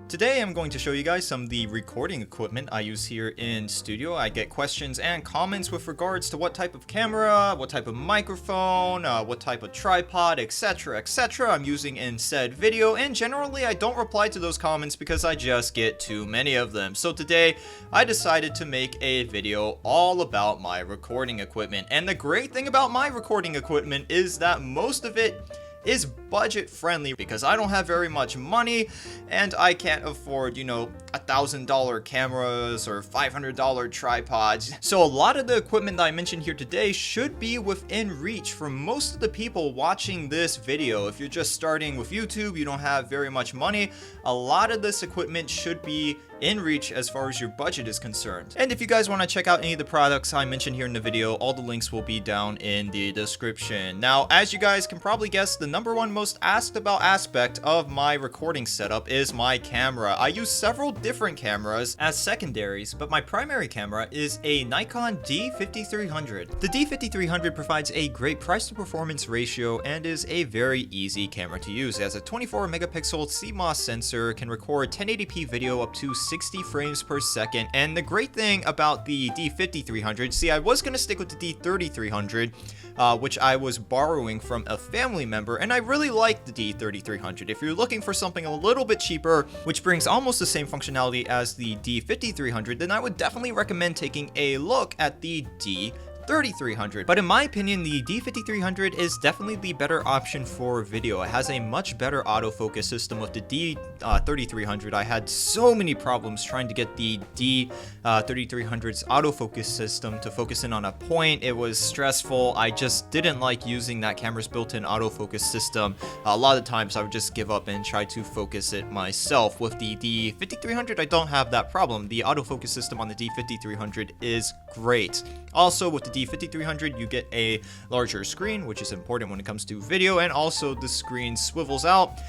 Today I'm going to show you guys some of the recording equipment I use here in studio. I get questions and comments with regards to what type of camera, what type of microphone, what type of tripod, etc, I'm using in said video, and generally I don't reply to those comments because I just get too many of them. So today I decided to make a video all about my recording equipment, and the great thing about my recording equipment is that most of it is budget friendly because I don't have very much money and I can't afford, $1,000 cameras or $500 tripods. So a lot of the equipment that I mentioned here today should be within reach for most of the people watching this video. If you're just starting with YouTube, you don't have very much money, a lot of this equipment should be in reach as far as your budget is concerned. And if you guys want to check out any of the products I mentioned here in the video, all the links will be down in the description. Now, as you guys can probably guess, the number one most asked about aspect of my recording setup is my camera. I use several different cameras as secondaries, but my primary camera is a Nikon D5300. The D5300 provides a great price to performance ratio and is a very easy camera to use. It has a 24 megapixel CMOS sensor, can record 1080p video up to 60 frames per second. And the great thing about the D5300, see, I was going to stick with the D3300, which I was borrowing from a family member, and I really like the D3300. If you're looking for something a little bit cheaper, which brings almost the same functionality as the D5300, then I would definitely recommend taking a look at the D3300. But in my opinion, the D5300 is definitely the better option for video. It has a much better autofocus system. With the D3300, I had so many problems trying to get the D3300's autofocus system to focus in on a point. It was stressful. I just didn't like using that camera's built-in autofocus system. A lot of times I would just give up and try to focus it myself. With the D5300, I don't have that problem. The autofocus system on the D5300 is great. Also, with the D5300, you get a larger screen, which is important when it comes to video, and also the screen swivels out,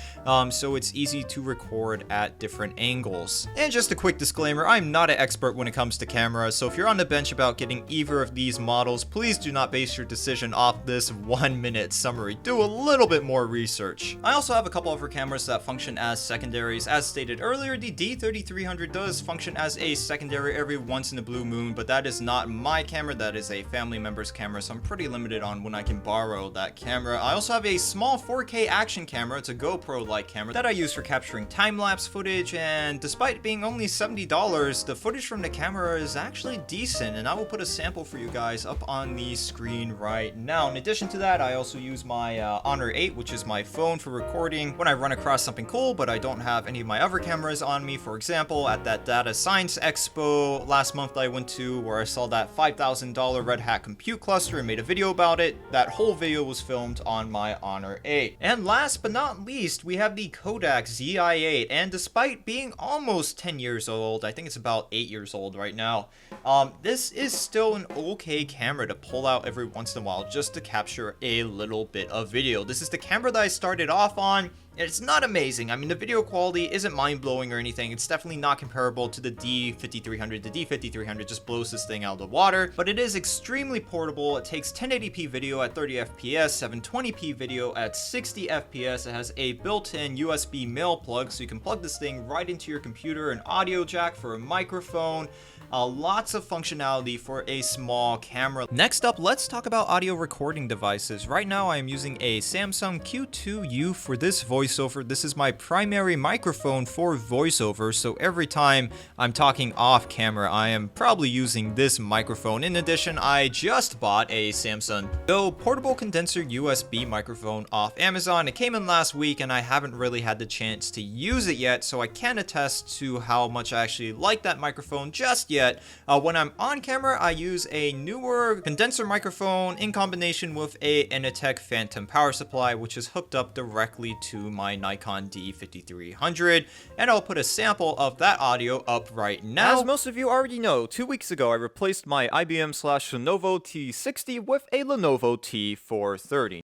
so it's easy to record at different angles. And just a quick disclaimer, I'm not an expert when it comes to cameras, so if you're on the bench about getting either of these models, please do not base your decision off this 1-minute summary. Do a little bit more research. I also have a couple other cameras that function as secondaries. As stated earlier, the D3300 does function as a secondary every once in a blue moon, but that is not my camera, that is a family member's camera, so I'm pretty limited on when I can borrow that camera. I also have a small 4K action camera. It's a GoPro-like camera that I use for capturing time-lapse footage, and despite being only $70, the footage from the camera is actually decent, and I will put a sample for you guys up on the screen right now. In addition to that, I also use my Honor 8, which is my phone, for recording when I run across something cool, but I don't have any of my other cameras on me. For example, at that Data Science Expo last month that I went to, where I saw that $5,000 Red Hat compute cluster and made a video about it, that whole video was filmed on my Honor 8. And last but not least, we have the Kodak Zi8, and despite being almost 10 years old, I think it's about 8 years old right now, this is still an okay camera to pull out every once in a while just to capture a little bit of video. This is the camera that I started off on. It's not amazing. I mean, the video quality isn't mind-blowing or anything. It's definitely not comparable to the D5300. The D5300 just blows this thing out of the water, but it is extremely portable. It takes 1080p video at 30 FPS, 720p video at 60 FPS. It has a built-in USB male plug, so you can plug this thing right into your computer, an audio jack for a microphone. Lots of functionality for a small camera. Next up, let's talk about audio recording devices. Right now, I am using a Samsung Q2U for this voiceover. This is my primary microphone for voiceover, so every time I'm talking off camera, I am probably using this microphone. In addition, I just bought a Samsung portable condenser USB microphone off Amazon. It came in last week, and I haven't really had the chance to use it yet, so I can't attest to how much I actually like that microphone just yet. When I'm on camera, I use a newer condenser microphone in combination with a Initech Phantom power supply, which is hooked up directly to my Nikon D5300, and I'll put a sample of that audio up right now. As most of you already know, 2 weeks ago I replaced my IBM/Lenovo T60 with a Lenovo T430.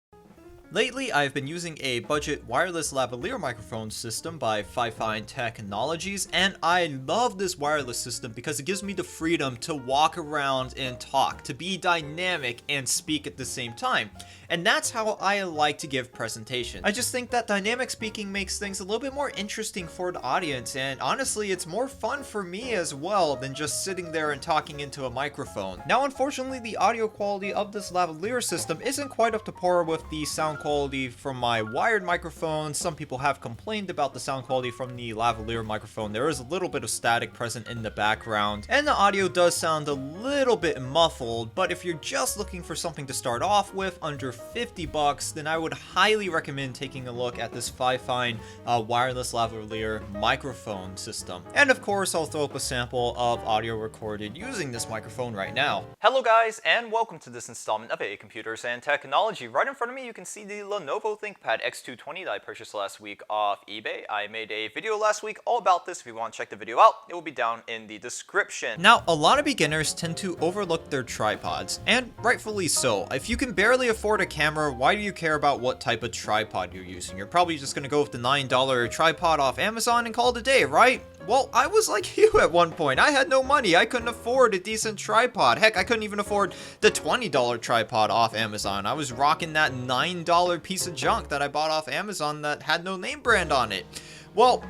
Lately, I've been using a budget wireless lavalier microphone system by Fifine Technologies, and I love this wireless system because it gives me the freedom to walk around and talk, to be dynamic and speak at the same time. And that's how I like to give presentations. I just think that dynamic speaking makes things a little bit more interesting for the audience, and honestly, it's more fun for me as well than just sitting there and talking into a microphone. Now, unfortunately, the audio quality of this lavalier system isn't quite up to par with the sound quality from my wired microphone. Some people have complained about the sound quality from the lavalier microphone. There is a little bit of static present in the background, and the audio does sound a little bit muffled, but if you're just looking for something to start off with under 50 bucks, then I would highly recommend taking a look at this Fifine wireless lavalier microphone system. And of course, I'll throw up a sample of audio recorded using this microphone right now. Hello guys, and welcome to this installment of AA Computers and Technology. Right in front of me, you can see the Lenovo ThinkPad X220 that I purchased last week off eBay. I made a video last week all about this. If you want to check the video out, it will be down in the description. Now, a lot of beginners tend to overlook their tripods, and rightfully so. If you can barely afford a camera, why do you care about what type of tripod you're using? You're probably just gonna go with the $9 tripod off Amazon and call it a day, right? Well, I was like you at one point. I had no money. I couldn't afford a decent tripod. Heck, I couldn't even afford the $20 tripod off Amazon. I was rocking that $9 piece of junk that I bought off Amazon that had no name brand on it. Well,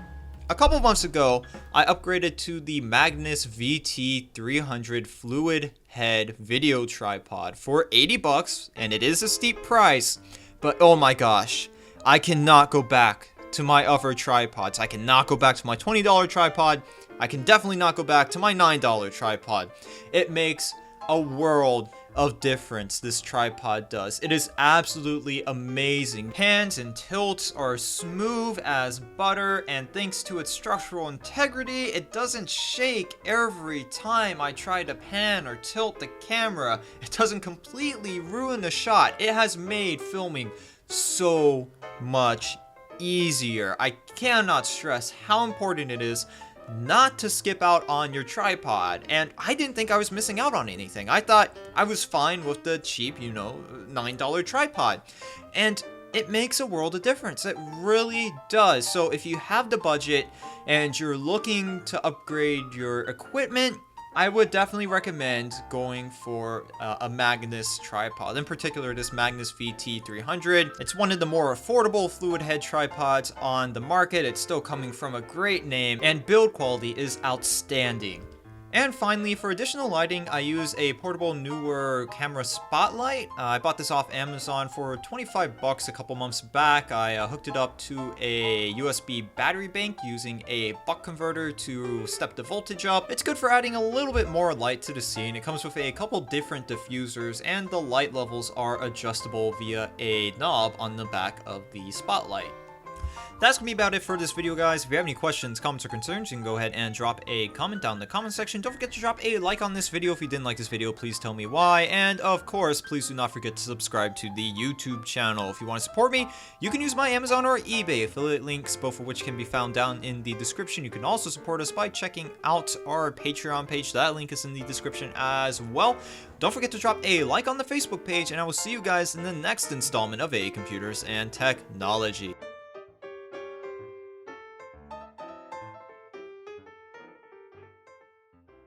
a couple months ago, I upgraded to the Magnus VT300 fluid head video tripod for 80 bucks, and it is a steep price, but oh my gosh, I cannot go back to my other tripods. I cannot go back to my $20 tripod. I can definitely not go back to my $9 tripod. It makes a world of difference, this tripod does. It is absolutely amazing. Pans and tilts are smooth as butter, and thanks to its structural integrity, it doesn't shake every time I try to pan or tilt the camera. It doesn't completely ruin the shot. It has made filming so much easier. I cannot stress how important it is not to skip out on your tripod, and I didn't think I was missing out on anything. I thought I was fine with the cheap, $9 tripod, and it makes a world of difference. It really does. So if you have the budget and you're looking to upgrade your equipment, I would definitely recommend going for a Magnus tripod. In particular, this Magnus VT300. It's one of the more affordable fluid head tripods on the market. It's still coming from a great name, and build quality is outstanding. And finally, for additional lighting, I use a portable Neewer camera spotlight. I bought this off Amazon for 25 bucks a couple months back. I hooked it up to a USB battery bank using a buck converter to step the voltage up. It's good for adding a little bit more light to the scene. It comes with a couple different diffusers, and the light levels are adjustable via a knob on the back of the spotlight. That's gonna be about it for this video, guys. If you have any questions, comments, or concerns, you can go ahead and drop a comment down in the comment section. Don't forget to drop a like on this video. If you didn't like this video, please tell me why. And of course, please do not forget to subscribe to the YouTube channel. If you want to support me, you can use my Amazon or eBay affiliate links, both of which can be found down in the description. You can also support us by checking out our Patreon page. That link is in the description as well. Don't forget to drop a like on the Facebook page, and I will see you guys in the next installment of AA Computers and Technology.